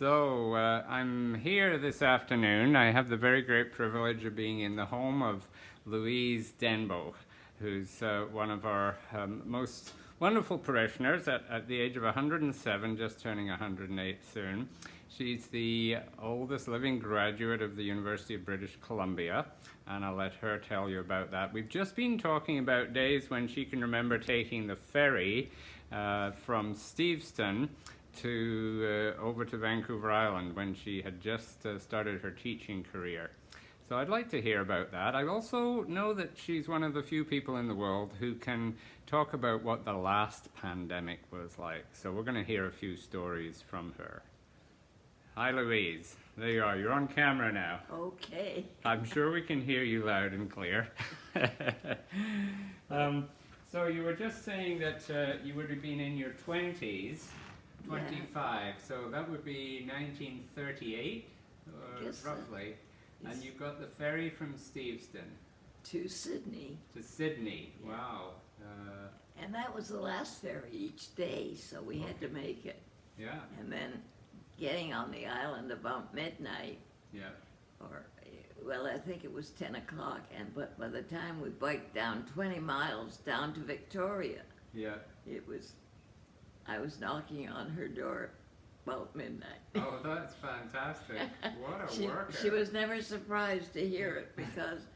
So I'm here this afternoon. I have the very great privilege of being in the home of Louise Denbow, who's one of our most wonderful parishioners at the age of 107, just turning 108 soon. She's the oldest living graduate of the University of British Columbia, and I'll let her tell you about that. We've just been talking about days when she can remember taking the ferry from Steveston to over to Vancouver Island when she had just started her teaching career. So I'd like to hear about that. I also know that she's one of the few people in the world who can talk about what the last pandemic was like. So we're going to hear a few stories from her. Hi Louise, there you are, you're on camera now. Okay. I'm sure we can hear you loud and clear. So you were just saying that you would have been in your 20s, 25, yeah. So that would be 1938, roughly. So. And you got the ferry from Steveston. To Sydney. To Sydney, yeah. Wow. And that was the last ferry each day, so we had to make it. Yeah. And then getting on the island about midnight. Yeah. Or, well, I think it was 10 o'clock, but by the time we biked down 20 miles down to Victoria, yeah, I was knocking on her door about midnight. Oh, that's fantastic. What a worker. She was never surprised to hear it because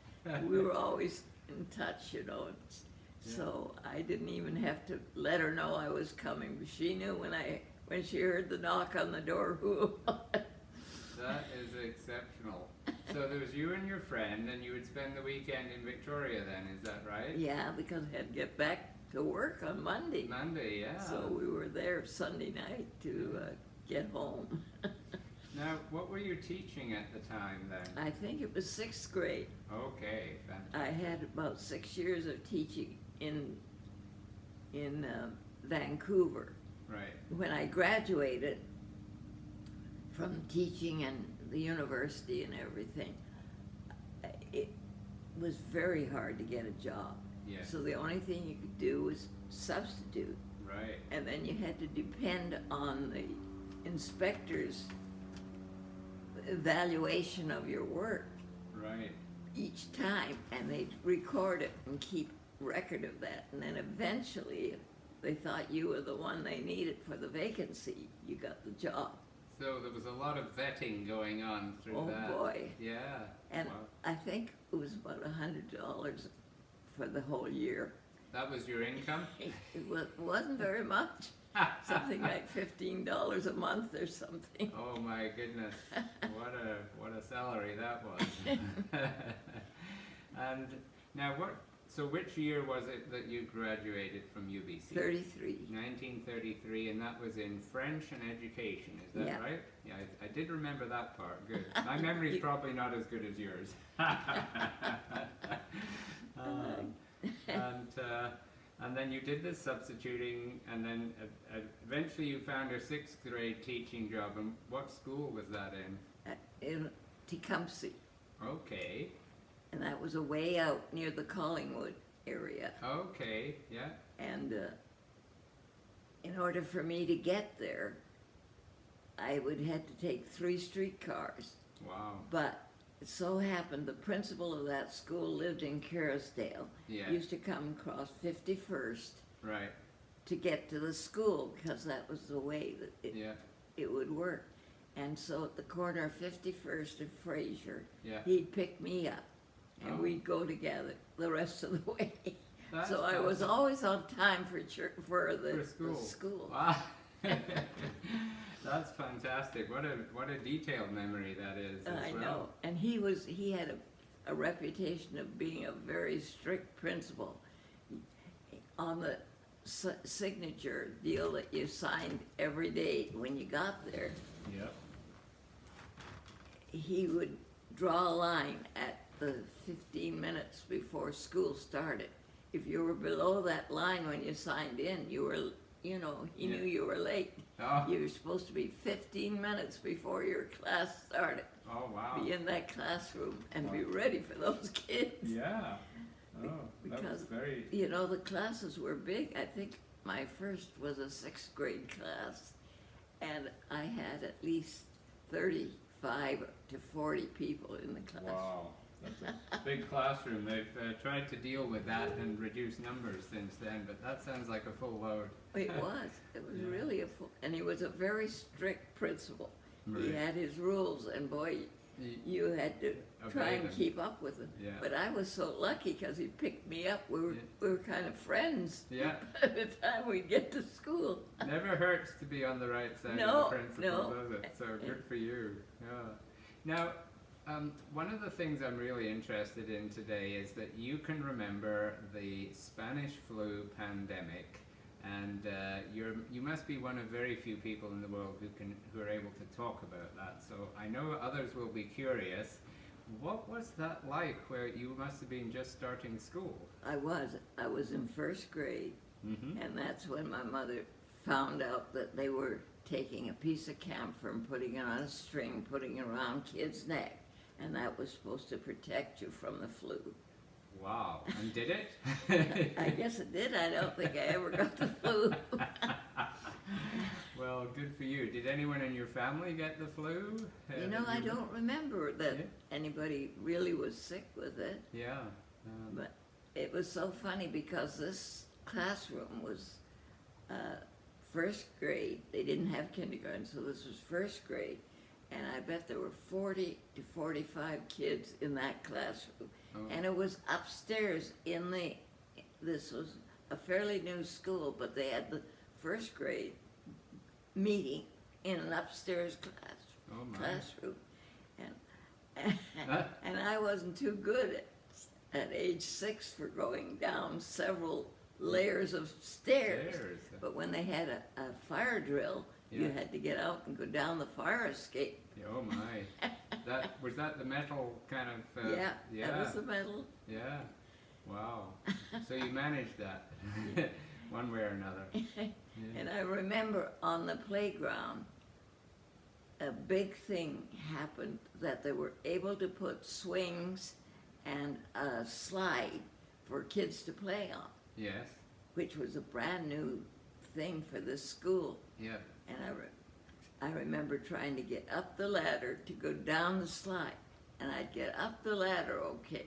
we were always in touch, you know. So I didn't even have to let her know I was coming. She knew when she heard the knock on the door who it was. That is exceptional. So there was you and your friend, and you would spend the weekend in Victoria then, is that right? Yeah, because I had to get back to work on Monday. Monday, yeah. So we were there Sunday night to get home. Now, what were you teaching at the time then? I think it was 6th grade. Okay, fantastic. I had about 6 years of teaching in Vancouver. Right. When I graduated from teaching and the university and everything, it was very hard to get a job. Yeah. So the only thing you could do was substitute. Right. And then you had to depend on the inspector's evaluation of your work. Right. Each time, and they'd record it and keep record of that. And then eventually, if they thought you were the one they needed for the vacancy, you got the job. So there was a lot of vetting going on through that. Oh boy. Yeah. And wow. I think it was about $100 for the whole year. That was your income? It wasn't very much. Something like $15 a month or something. Oh my goodness. What a salary that was. And now so which year was it that you graduated from UBC? 33. 1933, and that was in French and education, is that right? Yeah, I did remember that part, good. My memory's probably not as good as yours. And then you did this substituting, and then eventually you found your 6th grade teaching job, and what school was that in? In Tecumseh. Okay. And that was way out near the Collingwood area. Okay, yeah. And in order for me to get there, I would have to take 3 streetcars. Wow. But it so happened the principal of that school lived in Kerrisdale. Yeah. Used to come across 51st right. to get to the school because that was the way that it would work. And so at the corner of 51st and Fraser, he'd pick me up. And we'd go together the rest of the way. So I was always on time for the school. Wow. That's fantastic. What a detailed memory that is. I know. And he had a reputation of being a very strict principal. On the signature deal that you signed every day when you got there, he would draw a line at the 15 minutes before school started. If you were below that line when you signed in, you were, he knew you were late. Oh. You were supposed to be 15 minutes before your class started. Oh, wow. Be in that classroom and be ready for those kids. Yeah. Oh, because, that was very... the classes were big. I think my first was a 6th grade class, and I had at least 35 to 40 people in the class. Wow, that's a big classroom. They've tried to deal with that and reduce numbers since then, but that sounds like a full load. It was Yeah. really a full, and he was a very strict principal. Right. He had his rules, and boy, you had to try and them. keep up with him. Yeah. But I was so lucky because he picked me up. We were kind of friends. Yeah. By the time we get to school. Never hurts to be on the right side No, of the principle, no. does it? So good for you. Yeah. Now, one of the things I'm really interested in today is that you can remember the Spanish flu pandemic, and you must be one of very few people in the world who are able to talk about that. So I know others will be curious. What was that like, where you must have been just starting school? I was in first grade, Mm-hmm. and that's when my mother found out that they were taking a piece of camphor and putting it on a string, putting it around kids' neck, and that was supposed to protect you from the flu. Wow, and did it? I guess it did. I don't think I ever got the flu. Well, good for you. Did anyone in your family get the flu? You know, I don't remember that anybody really was sick with it, Yeah. but it was so funny because this classroom was first grade. They didn't have kindergarten, so this was first grade. And I bet there were 40 to 45 kids in that classroom. Oh. And it was upstairs this was a fairly new school, but they had the first grade meeting in an upstairs Oh my. classroom. And I wasn't too good at age 6 for going down several layers of stairs. But when they had a fire drill, you Yeah. had to get out and go down the fire escape. Oh my. Was that the metal kind of? Yeah, Yeah. that was the metal. Yeah. Wow. So you managed that one way or another. Yeah. And I remember on the playground, a big thing happened that they were able to put swings and a slide for kids to play on, Yes. which was a brand new thing for this school. Yeah. And I remember trying to get up the ladder to go down the slide. And I'd get up the ladder, okay.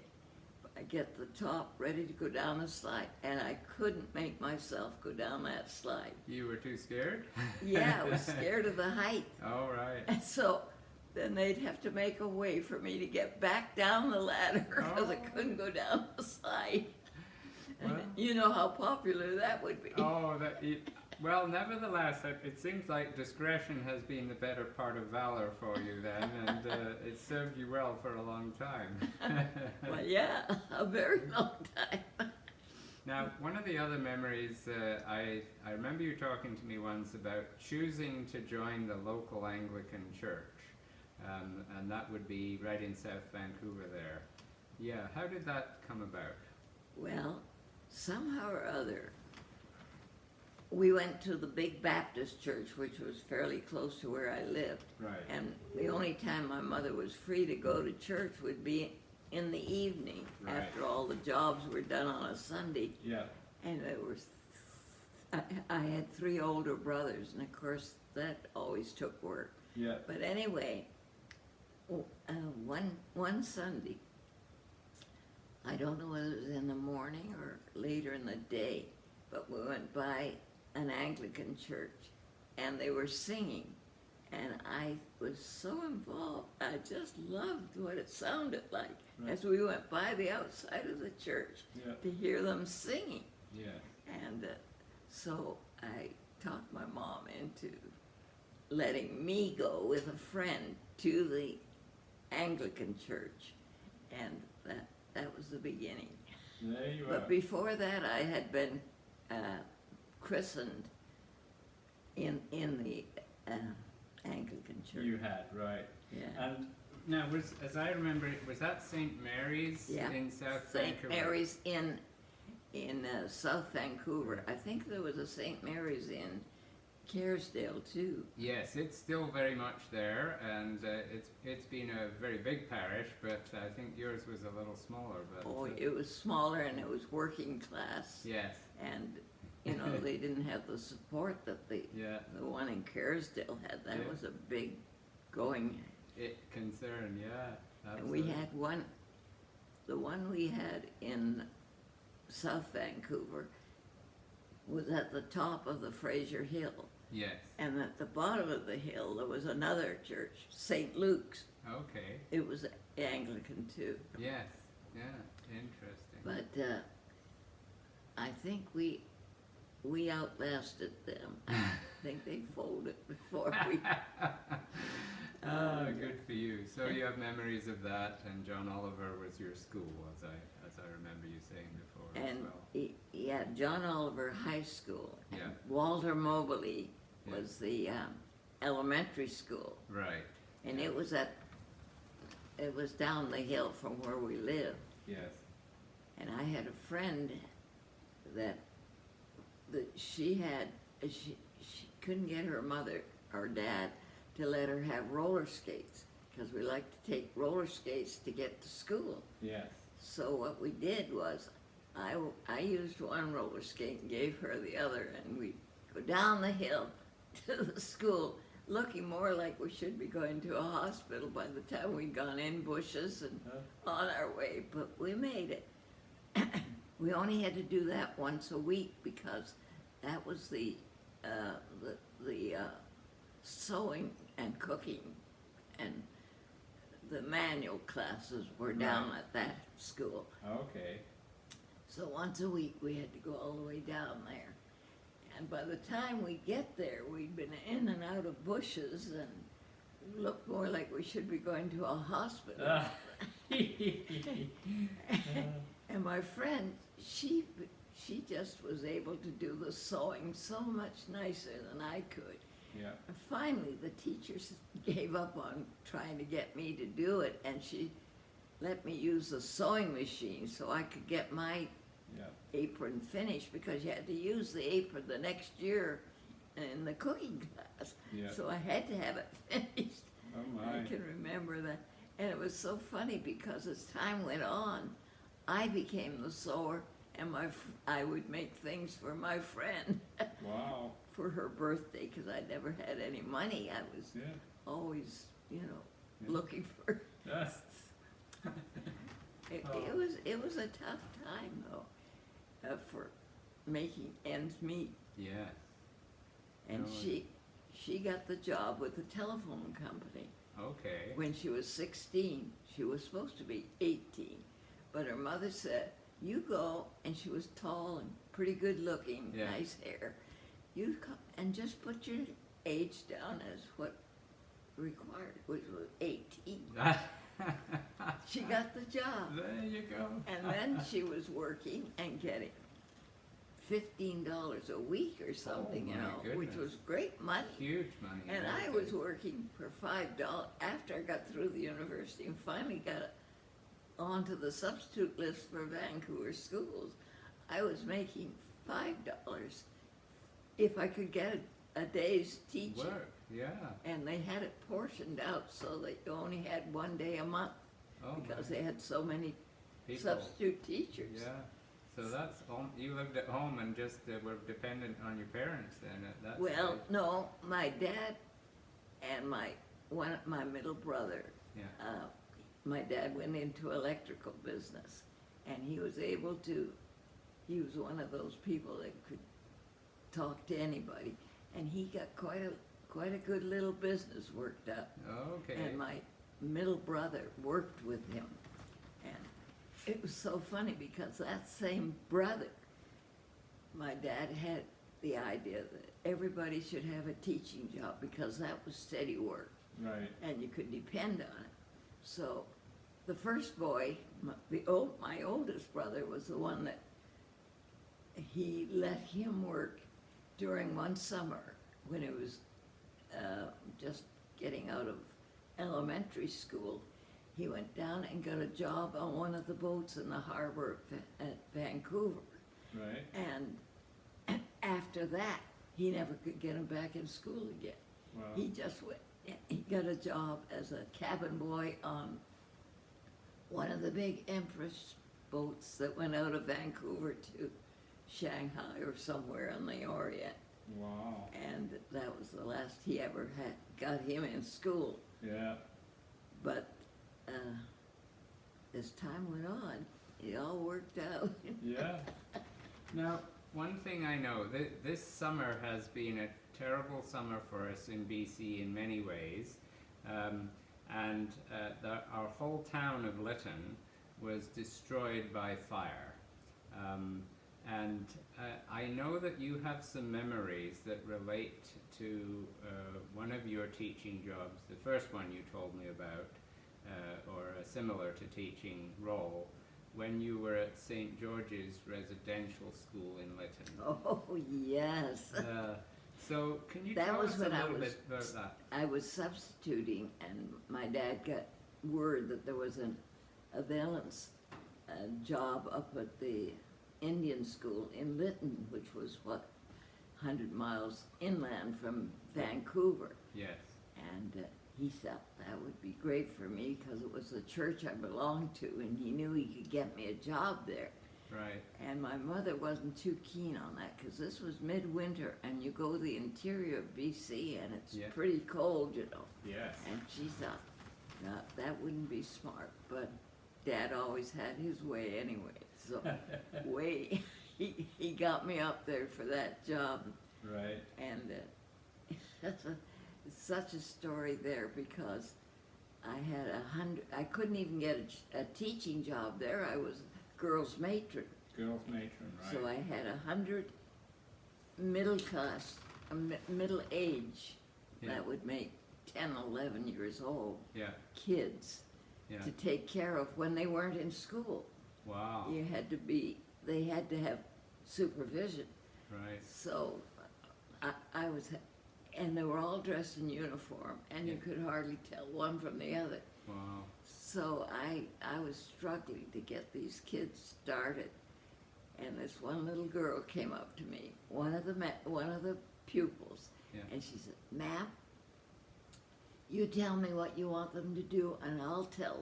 I get the top ready to go down the slide, and I couldn't make myself go down that slide. You were too scared? Yeah, I was scared of the height. All right. And so then they'd have to make a way for me to get back down the ladder because I couldn't go down the slide. Well. You know how popular that would be. Oh, well, nevertheless, it seems like discretion has been the better part of valor for you then, and it served you well for a long time. Well, yeah, a very long time. Now, one of the other memories, I remember you talking to me once about choosing to join the local Anglican church, and that would be right in South Vancouver there. Yeah, how did that come about? Well, somehow or other, we went to the big Baptist church, which was fairly close to where I lived. Right. And the only time my mother was free to go to church would be in the evening, Right. after all the jobs were done on a Sunday. Yeah. And there was, I had 3 older brothers, and of course that always took work. Yeah. But anyway, one Sunday, I don't know whether it was in the morning or later in the day, but we went by an Anglican church, and they were singing, and I was so involved. I just loved what it sounded like as we went by the outside of the church to hear them singing. Yeah. And so I talked my mom into letting me go with a friend to the Anglican church, and that was the beginning. There you But before that, I had been christened in the Anglican church. You had, right. Yeah. And now, as I remember, was that St. Mary's in South Vancouver? St. Mary's in South Vancouver. I think there was a St. Mary's in Kerrisdale too. Yes, it's still very much there, and it's been a very big parish, but I think yours was a little smaller. But It was smaller, and it was working class. yes, And you know, they didn't have the support that the one in Kerrisdale had. That was a big going. Concern, yeah. Absolutely. And we had one, the one we had in South Vancouver was at the top of the Fraser Hill. Yes. And at the bottom of the hill there was another church, St. Luke's. Okay. It was Anglican too. Yes, yeah, interesting. But I think we outlasted them. I think they folded before we... Good for you. So you have memories of that, and John Oliver was your school, as I remember you saying before and as well. Yeah, John Oliver High School. Yeah. And Walter Mobley was the elementary school. Right. And it was down the hill from where we lived. Yes. And I had a friend that she couldn't get her mother or dad to let her have roller skates, because we like to take roller skates to get to school. Yes. So what we did was, I used one roller skate and gave her the other, and we'd go down the hill to the school, looking more like we should be going to a hospital by the time we'd gone in bushes and on our way, but we made it. We only had to do that once a week because that was the sewing and cooking and the manual classes were down at that school. Okay. So once a week we had to go all the way down there. And by the time we get there, we'd been in and out of bushes and looked more like we should be going to a hospital. And my friend, she just was able to do the sewing so much nicer than I could. Yeah. And finally, the teachers gave up on trying to get me to do it, and she let me use the sewing machine so I could get my apron finished, because you had to use the apron the next year in the cooking class. Yeah. So I had to have it finished. Oh my. I can remember that. And it was so funny because as time went on, I became the sewer, and I would make things for my friend. Wow. For her birthday, because I never had any money. I was always, looking for. Yes. It was a tough time though, for making ends meet. Yes. And she got the job with the telephone company. Okay. When she was 16, she was supposed to be 18, but her mother said, "You go," and she was tall and pretty good looking, nice hair. You come and just put your age down as what required, which was 18. She got the job. There you go. And then she was working and getting $15 a week or something, which was great money. Huge money. And I was working for $5 after I got through the university and finally got onto the substitute list for Vancouver schools. I was making $5 if I could get a day's teaching. Work, yeah. And they had it portioned out so that you only had one day a month, because they had so many substitute teachers. Yeah. So that's you lived at home and just were dependent on your parents then at that stage. No, my dad and my middle brother. Yeah. My dad went into electrical business, and he was one of those people that could talk to anybody, and he got quite a good little business worked up. Okay. And my middle brother worked with him, and it was so funny because that same brother, my dad had the idea that everybody should have a teaching job because that was steady work. Right. And you could depend on it. So the first boy, my oldest brother, was the one that he let him work during one summer when it was just getting out of elementary school. He went down and got a job on one of the boats in the harbor at Vancouver. Right. And after that, he never could get him back in school again. Wow. He just went, he got a job as a cabin boy on one of the big Empress boats that went out of Vancouver to Shanghai or somewhere on the Orient. Wow. And that was the last he ever had, got him in school. Yeah. But as time went on, it all worked out. Yeah. Now, one thing I know, this summer has been a terrible summer for us in BC in many ways. Our whole town of Lytton was destroyed by fire. I know that you have some memories that relate to one of your teaching jobs, the first one you told me about, or a similar to teaching role, when you were at St. George's Residential School in Lytton. Oh, yes. So can you tell us a little bit about that? I was substituting, and my dad got word that there was a valence job up at the Indian school in Litton, which was 100 miles inland from Vancouver. Yes. And he thought that would be great for me because it was the church I belonged to, and he knew he could get me a job there. Right. And my mother wasn't too keen on that because this was midwinter, and you go to the interior of BC, and it's pretty cold, you know. Yes. And she thought, no, that wouldn't be smart. But Dad always had his way anyway. So he got me up there for that job. Right. And it's such a story there because I had I couldn't even get a teaching job there. I was Girls Matron. Girls Matron, right. So I had 100 middle class, middle age, that would make 10, 11 years old, kids to take care of when they weren't in school. Wow. They had to have supervision. Right. So I was, and they were all dressed in uniform, and you could hardly tell one from the other. Wow. So I was struggling to get these kids started, and this one little girl came up to me, one of the pupils, and she said, "Ma'am, you tell me what you want them to do, and I'll tell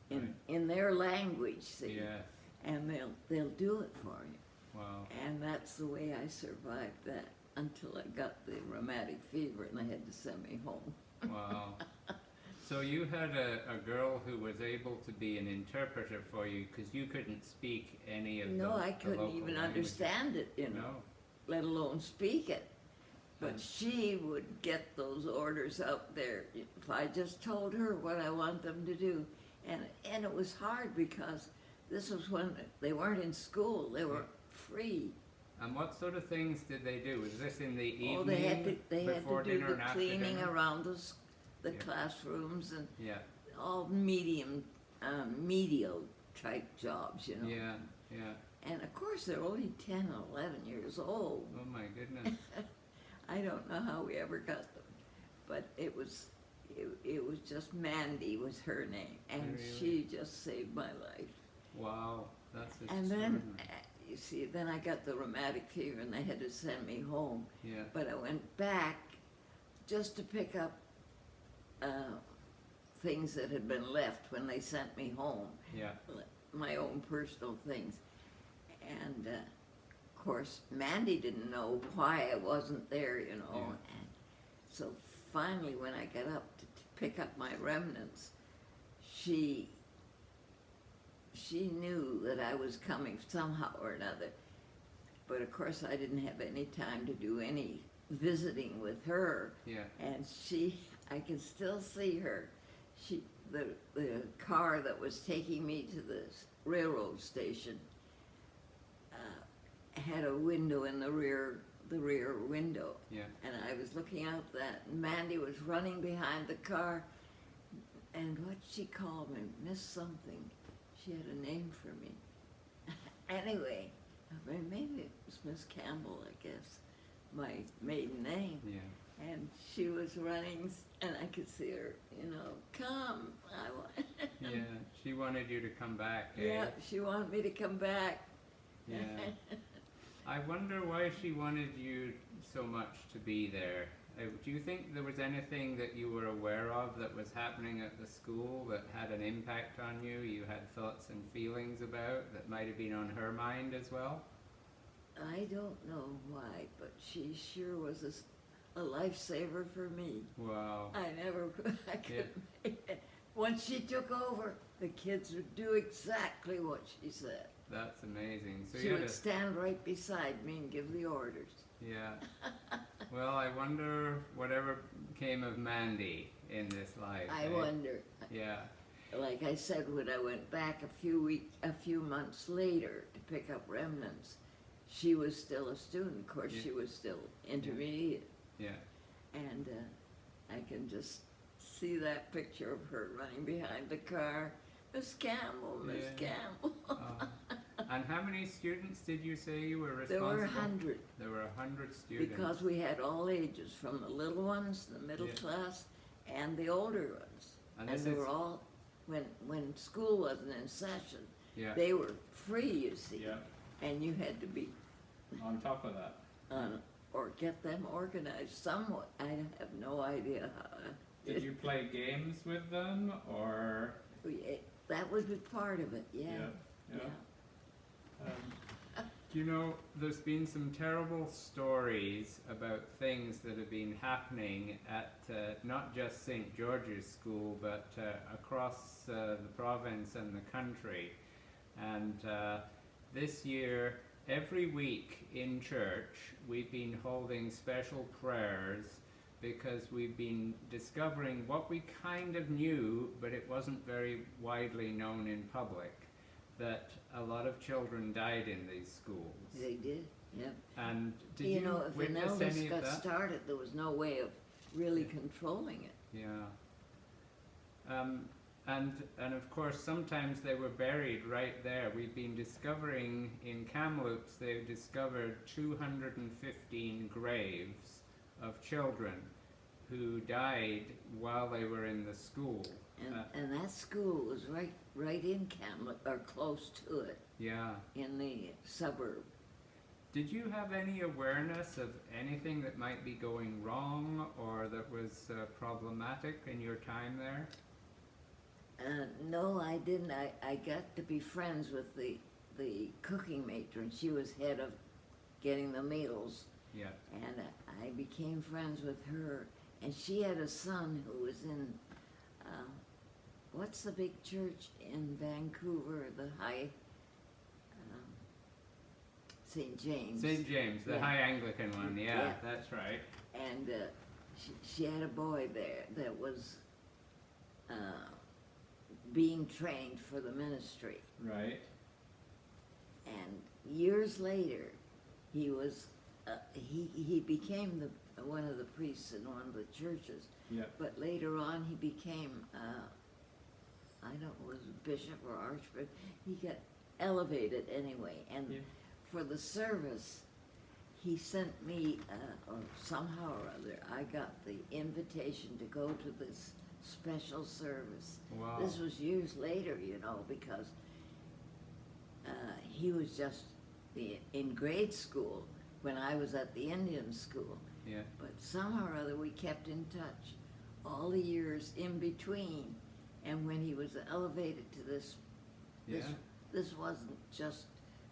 them in their language, see, Yes. and they'll do it for you." Wow. And that's the way I survived that until I got the rheumatic fever, and they had to send me home. Wow. So you had a girl who was able to be an interpreter for you because you couldn't speak any of No, I the couldn't local even languages. understand it, you know, let alone speak it. But she would get those orders out there if I just told her what I want them to do. And it was hard because this was when they weren't in school, they were free. And what sort of things did they do? Was this in the evening, Oh, they had to before do dinner the and after cleaning dinner? around the classrooms and Yeah. all medial type jobs, you know. Yeah, yeah. And of course they're only 10 or 11 years old. Oh my goodness. I don't know how we ever got them, but it was just Mandy was her name, and Really? she just saved my life. Wow, that's And then, extraordinary. you see, then I got the rheumatic fever, and they had to send me home. Yeah. But I went back just to pick up things that had been left when they sent me home. Yeah. My own personal things. And of course, Mandy didn't know why I wasn't there, you know. Yeah. And so finally, when I got up to pick up my remnants, she knew that I was coming somehow or another. But of course, I didn't have any time to do any visiting with her. Yeah. And I can still see her. The car that was taking me to the railroad station had a window in the rear window. Yeah. And I was looking out that, and Mandy was running behind the car, and what'd she call me? Miss something. She had a name for me. Anyway, maybe it was Miss Campbell, I guess, my maiden name. Yeah. And she was running, and I could see her, you know, come. Yeah. She wanted you to come back, eh? Yeah, she wanted me to come back. Yeah. I wonder why she wanted you so much to be there. Do you think there was anything that you were aware of that was happening at the school that had an impact on you, you had thoughts and feelings about, that might have been on her mind as well? I don't know why, but she sure was a lifesaver for me. Wow. I never I couldn't make it. Once she took over, the kids would do exactly what she said. That's amazing. So She would stand right beside me and give the orders. Yeah. Well, I wonder whatever came of Mandy in this life. I wonder. Yeah. Like I said, when I went back a few months later to pick up remnants, she was still a student. Of course, she was still intermediate. Yeah. And I can just see that picture of her running behind the car. Miss Campbell, Miss Campbell. And how many students did you say you were responsible? There were 100. There were 100 students. Because we had all ages, from the little ones, the middle class, and the older ones. And they were all, when school wasn't in session, they were free, you see. Yeah. And you had to be on top of that. Or get them organized somewhat. I have no idea how. Did you play games with them, or? That would be part of it, yeah. You know, there's been some terrible stories about things that have been happening at not just St. George's School, but across the province and the country. And this year, every week in church, we've been holding special prayers because we've been discovering what we kind of knew, but it wasn't very widely known in public, that a lot of children died in these schools. They did, yeah. And did you know, if an witness illness any of got that? started, there was no way of really controlling it. Yeah. And of course, sometimes they were buried right there. We've been discovering in Kamloops, they've discovered 215 graves of children who died while they were in the school. And that school was right in Kamloops, or close to it. Yeah. In the suburb. Did you have any awareness of anything that might be going wrong or that was problematic in your time there? No, I didn't. I got to be friends with the cooking matron. She was head of getting the meals. Yeah. And I became friends with her. And she had a son who was in, what's the big church in Vancouver, the high, St. James. St. James, the high Anglican one, yeah, that's right. And she had a boy there that was being trained for the ministry. Right. And years later, he was, he became one of the priests in one of the churches. Yeah. But later on, he became, I don't know, was it bishop or archbishop? He got elevated anyway. And for the service, he sent me, or somehow or other, I got the invitation to go to this special service. Wow. This was years later, you know, because he was just in grade school when I was at the Indian school. Yeah. But somehow or other we kept in touch all the years in between. And when he was elevated to this wasn't just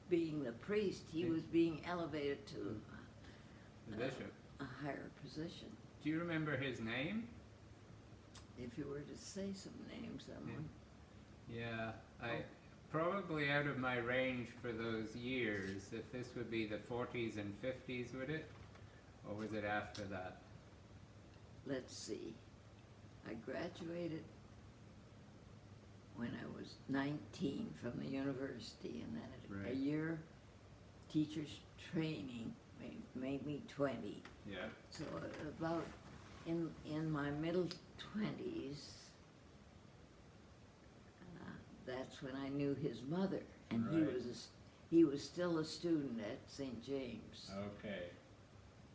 being the priest, he was being elevated to the bishop. A higher position. Do you remember his name? If you were to say some names, someone. Yeah, probably out of my range for those years. If this would be the 40s and 50s, would it? Or was it after that? Let's see. I graduated when I was 19 from the university, and then a year teacher's training made me 20. Yeah. So about in my middle 20s, that's when I knew his mother, and he was still a student at St. James. Okay.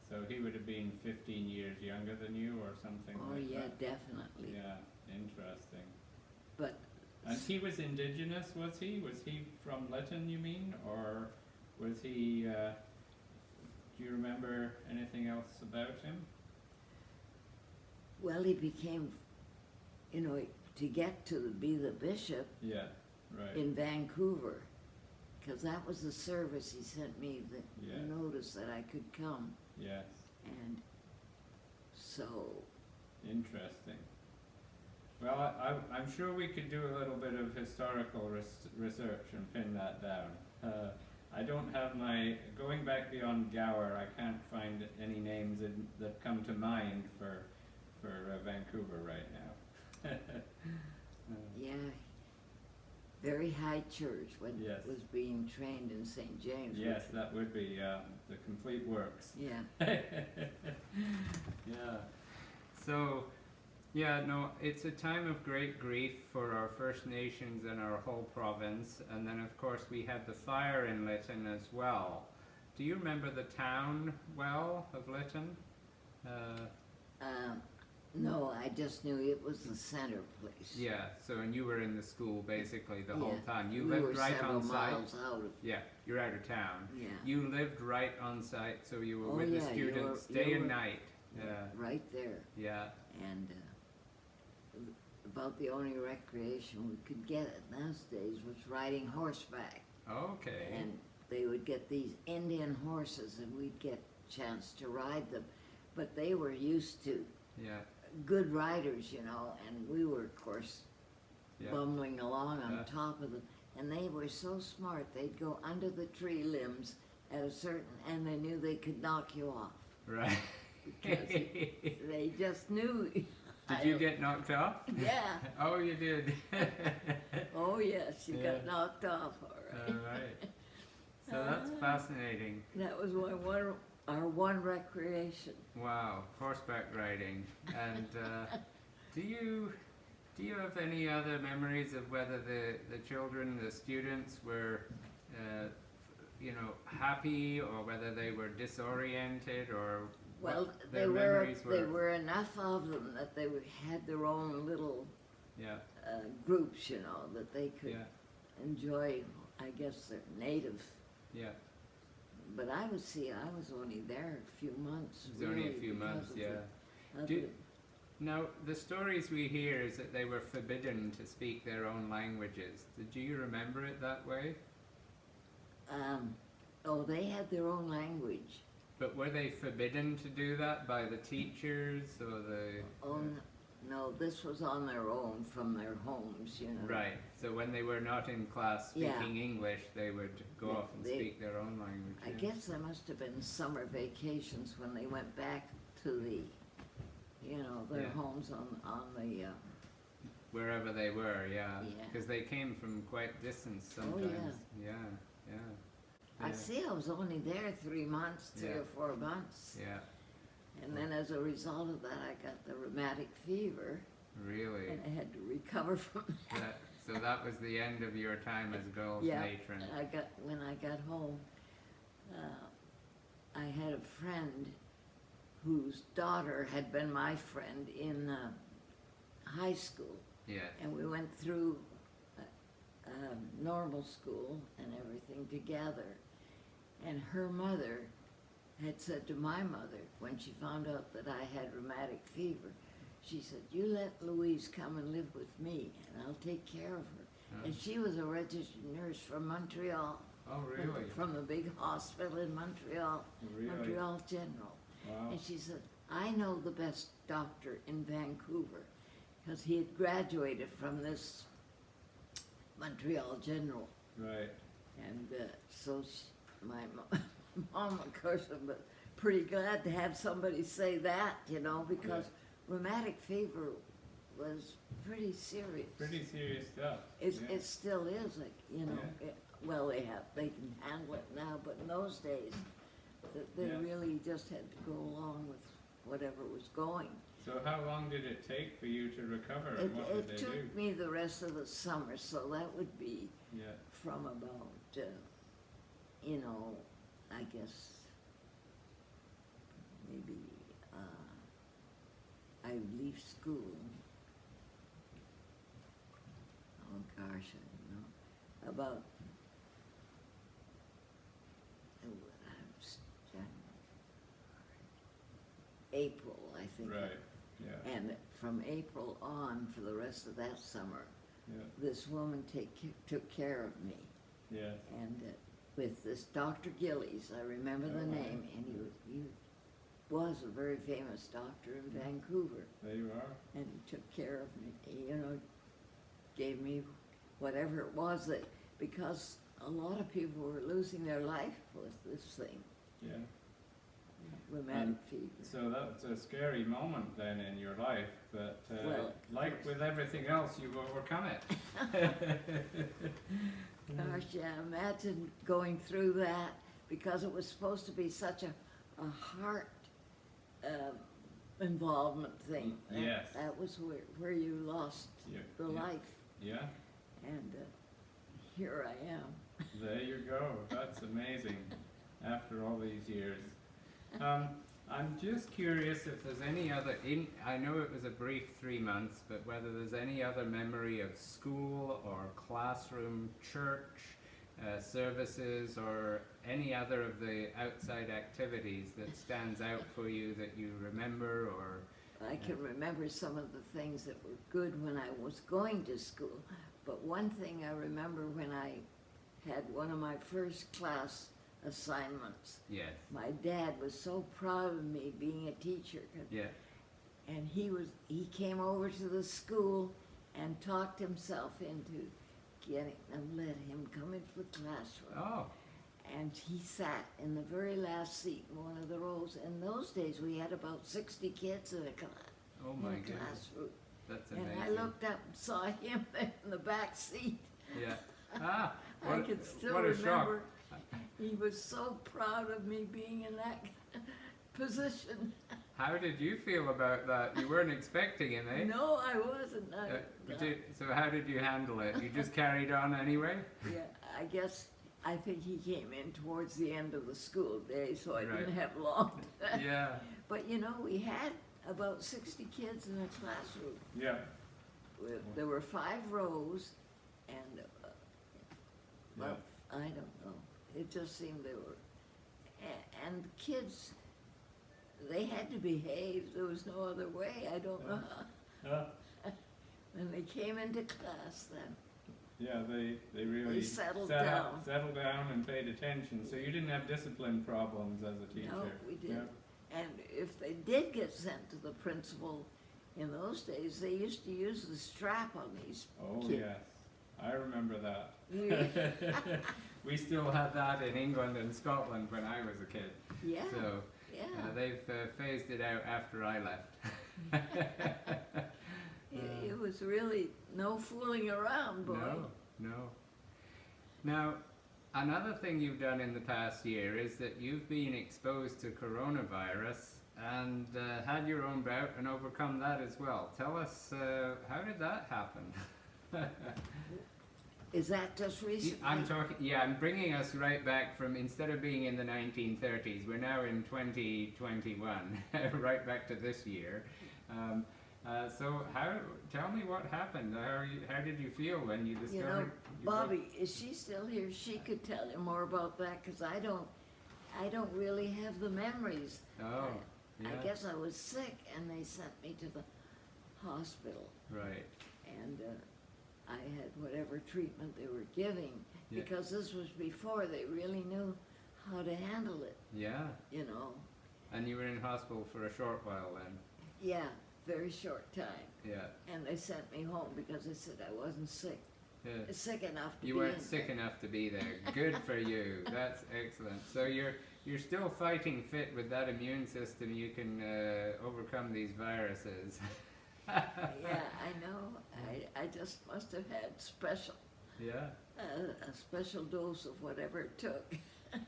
So he would have been 15 years younger than you or something like that? Oh yeah, definitely. Yeah, interesting. But... And he was indigenous, was he? Was he from Lytton, you mean? Or was he, do you remember anything else about him? Well, he became, you know, to get to be the bishop in Vancouver, because that was the service he sent me, the notice that I could come. Yes. And so... Interesting. Well, I'm sure we could do a little bit of historical research and pin that down. I don't have going back beyond Gower, I can't find any names that come to mind for Vancouver right now. Yeah, very high church when Yes. it was being trained in St. James. Yes, that would be the complete works. Yeah. Yeah. So, yeah, no, it's a time of great grief for our First Nations and our whole province. And then, of course, we had the fire in Lytton as well. Do you remember the town well of Lytton? No, I just knew it was the center place. Yeah, so and you were in the school basically the whole Yeah, time. You we lived were right several on site. miles out of. Yeah, you're out of town. Yeah. You lived right on site, so you were Oh, with the yeah, you students were- day you and were- night. Yeah, Right there. yeah, And about the only recreation we could get in those days was riding horseback. okay. And they would get these Indian horses and we'd get a chance to ride them. But they were used to Yeah, good riders, you know, and we were, of course, yeah, bumbling along on Yeah. top of them. And they were so smart, they'd go under the tree limbs at a certain, and they knew they could knock you off. right. Because they just knew. Did you get knocked off? Yeah. Oh, you did. Oh, yes, you Yeah. got knocked off, all right. All right. So that's fascinating. That was our one recreation. Wow, horseback riding. And do you have any other memories of whether the children, the students were, happy, or whether they were disoriented, or Well, what their memories were? there were enough of them that they had their own little Yeah, groups, you know, that they could yeah, enjoy, I guess, their native. yeah. But I was only there a few months. It was only a really, few because months, of yeah. of Do- the- Now, the stories we hear is that they were forbidden to speak their own languages. Do you remember it that way? oh, they had their own language. But were they forbidden to do that by the teachers or the... Oh, no, this was on their own from their homes, you know. Right, so when they were not in class Yeah. speaking English, they would go They- off and they- speak their own language. I yeah. guess there must have been summer vacations when they went back to the, their Yeah. homes on the, Wherever they were, yeah. Yeah. Because they came from quite distance Oh, sometimes. Yeah, yeah. I Yeah. see I was only there 3 months, 3 Yeah. or 4 months. Yeah, And then as a result of that, I got the rheumatic fever, really. and I had to recover from that. So that was the end of your time as Girls Yeah, Matron. when I got home, I had a friend whose daughter had been my friend in high school, Yes. and we went through normal school and everything together. And her mother had said to my mother, when she found out that I had rheumatic fever, she said, "You let Louise come and live with me, and I'll take care of her." Oh. And she was a registered nurse from Montreal, Oh, really? from the big hospital in Montreal, Really? Montreal General. Wow. And she said, "I know the best doctor in Vancouver," because he had graduated from this Montreal General. Right. And so my mom, of course, was pretty glad to have somebody say that, because rheumatic fever was pretty serious. Pretty serious stuff. It yeah. still is, like, Yeah. well, they can handle it now, but in those days, they Yeah. really just had to go along with whatever was going. So how long did it take for you to recover, and what did It they took do? me the rest of the summer, so that would be Yeah. from about, I guess, maybe, I would leave school. Oh gosh, I don't know, about, April, I think. Right. Yeah. And from April on, for the rest of that summer, Yeah. this woman took care of me. Yeah. And with this Dr. Gillies, I remember the Oh, wow. name, and was a very famous doctor in Vancouver. There you are. And he took care of me, you know, gave me whatever it was that, because a lot of people were losing their life with this thing. Yeah. Rheumatic fever. So that's a scary moment then in your life, but Well, like with everything else, you've overcome it. Gosh, yeah, imagine going through that, because it was supposed to be such a heart involvement thing. Yes. That was where you lost the life. Yeah. And here I am. There you go. That's amazing. After all these years. I'm just curious if there's any other, I know it was a brief 3 months, but whether there's any other memory of school or classroom, church, services, or any other of the outside activities that stands out for you that you remember, or... I can remember some of the things that were good when I was going to school, but one thing I remember when I had one of my first class assignments. Yes. My dad was so proud of me being a teacher. Yeah. And he came over to the school and talked himself into getting them, let him come into the classroom. Oh. And he sat in the very last seat in one of the rows. In those days, we had about 60 kids in a class. Oh my in a goodness. classroom. That's amazing. And I looked up and saw him there in the back seat. Yeah. Ah, I can still what a shock. remember. He was so proud of me being in that position. How did you feel about that? You weren't expecting it, eh? No, I wasn't. So how did you handle it? You just carried on anyway? Yeah, I think he came in towards the end of the school day, so I didn't have long. Yeah. But you know, we had about 60 kids in a classroom. Yeah. There were 5 rows, and well, I don't know. It just seemed they were, and kids, they had to behave. There was no other way. I don't know how. And they came into class then. Yeah, they really They settled down. Settled down and paid attention. So you didn't have discipline problems as a teacher. No, we didn't. And if they did get sent to the principal, in those days, they used to use the strap on these kids. Yes, I remember that. Yeah. We still had that in England and Scotland when I was a kid. Yeah. So Yeah. they've phased it out after I left. It was really no fooling around, boy. No. Now, another thing you've done in the past year is that you've been exposed to coronavirus and had your own bout and overcome that as well. Tell us, how did that happen? Is that just recently? I'm bringing us right back from, instead of being in the 1930s, we're now in 2021, right back to this year. So tell me what happened. How did you feel when you discovered? You know, Bobby, is she still here? She could tell you more about that, because I don't really have the memories. Oh, yeah. I guess I was sick and they sent me to the hospital. Right. And I had whatever treatment they were giving, because this was before they really knew how to handle it. Yeah. You know. And you were in hospital for a short while then? Yeah, very short time. Yeah. And they sent me home because they said I wasn't sick. Yeah. Sick enough to be You weren't in sick there. enough to be there. Good for you. That's excellent. So you're still fighting fit with that immune system. You can overcome these viruses. Yeah, I know. I just must have had a special dose of whatever it took.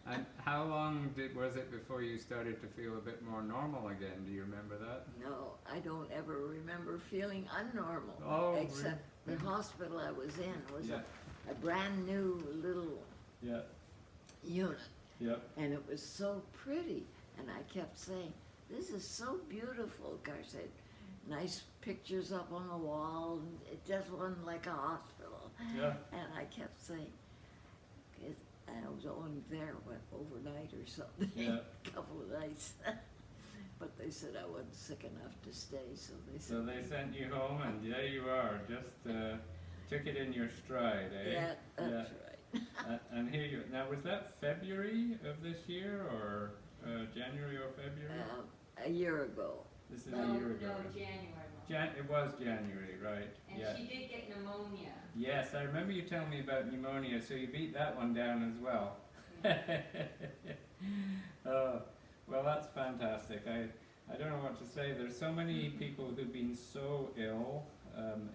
And how long was it before you started to feel a bit more normal again? Do you remember that? No, I don't ever remember feeling unnormal. Oh, except really? the hospital I was in was Yeah. a brand new little unit. Yep. And it was so pretty. And I kept saying, this is so beautiful. Gosh, they had nice pictures up on the wall. And it just wasn't like a hospital. Yeah. And I kept saying, I was only there, overnight or something, a couple of nights. But they said I wasn't sick enough to stay, so they said... So they sent you home, and there you are, just took it in your stride, eh? Yeah, that's right. And here you... Now, was that February of this year, or January or February? a year ago. This is No, a year ago. no, January. It was January, right? And Yeah. she did get pneumonia. Yes, I remember you telling me about pneumonia, so you beat that one down as well. Well, that's fantastic. I don't know what to say. There's so many people who've been so ill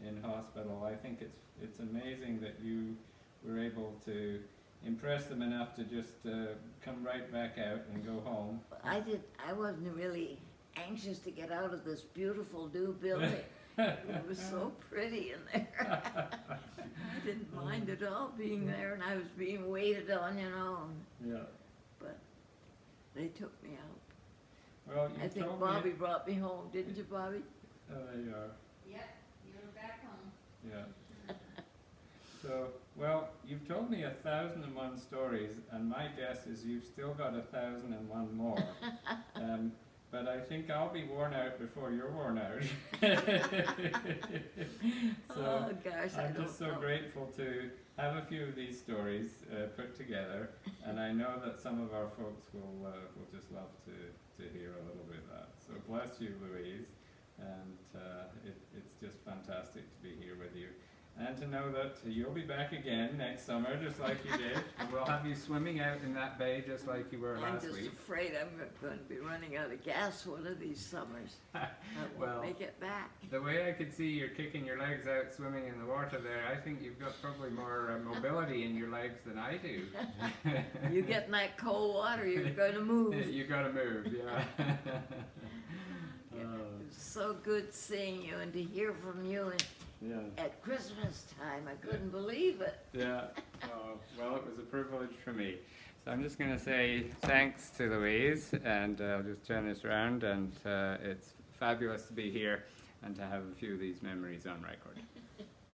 in hospital. I think it's amazing that you were able to impress them enough to just come right back out and go home. I wasn't really anxious to get out of this beautiful new building. It was so pretty in there. I didn't mind at all being there, and I was being waited on, you know. Yeah. But they took me out. Well, I think Bobby brought me home, didn't you, Bobby? Oh, there you are. Yep, you're back home. Yeah. So, well, you've told me 1,001 stories, and my guess is you've still got 1,001 more. But I think I'll be worn out before you're worn out. So Oh gosh, I'm just so grateful to have a few of these stories put together, and I know that some of our folks will just love to hear a little bit of that. So bless you, Louise, and it's just fantastic to be here with you. And to know that you'll be back again next summer, just like you did. And we'll have you swimming out in that bay just like you were last week. I'm just afraid I'm going to be running out of gas one of these summers. I won't make it back. The way I could see you're kicking your legs out swimming in the water there, I think you've got probably more mobility in your legs than I do. You get in that cold water, you're going to move. You got to move, yeah. It was so good seeing you and to hear from you. And Yeah. at Christmas time, I couldn't believe it. Yeah. Well, it was a privilege for me. So I'm just going to say thanks to Louise, and I'll just turn this around, and it's fabulous to be here and to have a few of these memories on record.